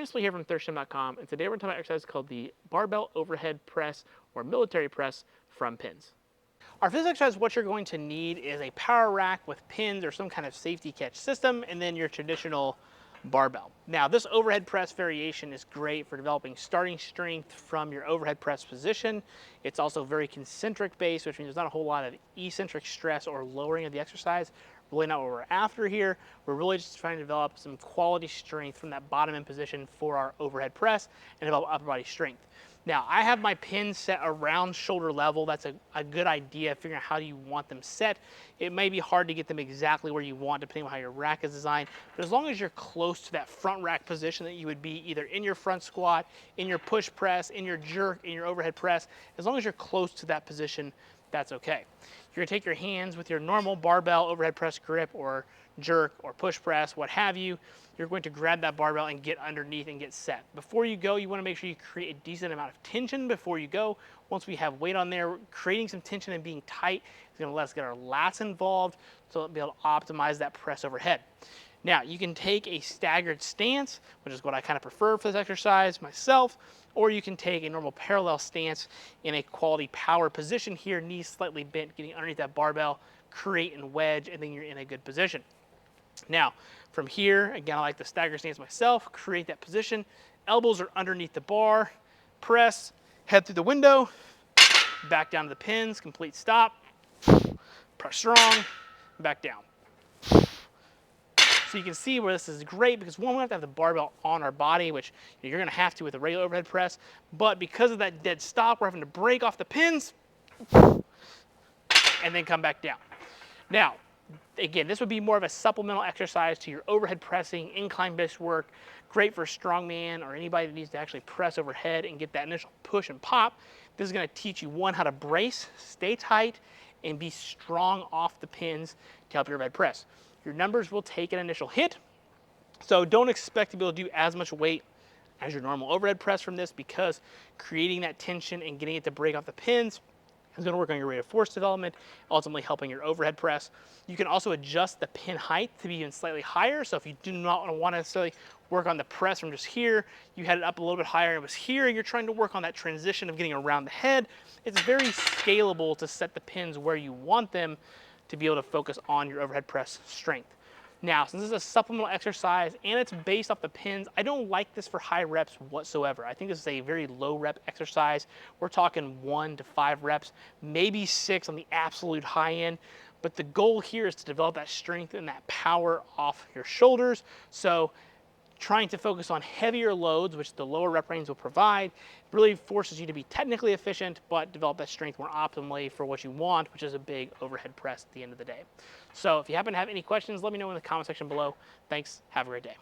I'm Split here from thirstgym.com, and today we're talking about an exercise called the Barbell Overhead Press or Military Press from pins. Our physical exercise, what you're going to need is a power rack with pins or some kind of safety catch system, and then your traditional barbell. Now, this overhead press variation is great for developing starting strength from your overhead press position. It's also very concentric based, which means there's not a whole lot of eccentric stress or lowering of the exercise. Really not what we're after here. We're really just trying to develop some quality strength from that bottom end position for our overhead press and develop upper body strength. Now, I have my pins set around shoulder level. That's a good idea, figuring out how you want them set. It may be hard to get them exactly where you want depending on how your rack is designed, but as long as you're close to that front rack position that you would be either in your front squat, in your push press, in your jerk, in your overhead press, as long as you're close to that position, that's okay. You're gonna take your hands with your normal barbell overhead press grip or jerk or push press, what have you. You're going to grab that barbell and get underneath and get set. Before you go, you wanna make sure you create a decent amount of tension before you go. Once we have weight on there, creating some tension and being tight is gonna let us get our lats involved so we'll be able to optimize that press overhead. Now, you can take a staggered stance, which is what I kind of prefer for this exercise myself, or you can take a normal parallel stance in a quality power position here, knees slightly bent, getting underneath that barbell, create and wedge, and then you're in a good position. Now, from here, again, I like the staggered stance myself, create that position, elbows are underneath the bar, press, head through the window, back down to the pins, complete stop, press strong, back down. So you can see where this is great because one, we have to have the barbell on our body, which you're gonna have to with a regular overhead press, but because of that dead stop, we're having to break off the pins and then come back down. Now, again, this would be more of a supplemental exercise to your overhead pressing, incline-based work, great for strongman or anybody that needs to actually press overhead and get that initial push and pop. This is gonna teach you, one, how to brace, stay tight, and be strong off the pins to help your overhead press. Your numbers will take an initial hit, so don't expect to be able to do as much weight as your normal overhead press from this because creating that tension and getting it to break off the pins is going to work on your rate of force development, ultimately helping your overhead press. You can also adjust the pin height to be even slightly higher, so if you do not want to necessarily work on the press from just here, you had it up a little bit higher and it was here, and you're trying to work on that transition of getting around the head. It's very scalable to set the pins where you want them to be able to focus on your overhead press strength. Now, since this is a supplemental exercise and it's based off the pins, I don't like this for high reps whatsoever. I think this is a very low rep exercise. We're talking 1 to 5 reps, maybe 6 on the absolute high end. But the goal here is to develop that strength and that power off your shoulders. So trying to focus on heavier loads, which the lower rep range will provide, really forces you to be technically efficient, but develop that strength more optimally for what you want, which is a big overhead press at the end of the day. So if you happen to have any questions, let me know in the comment section below. Thanks, have a great day.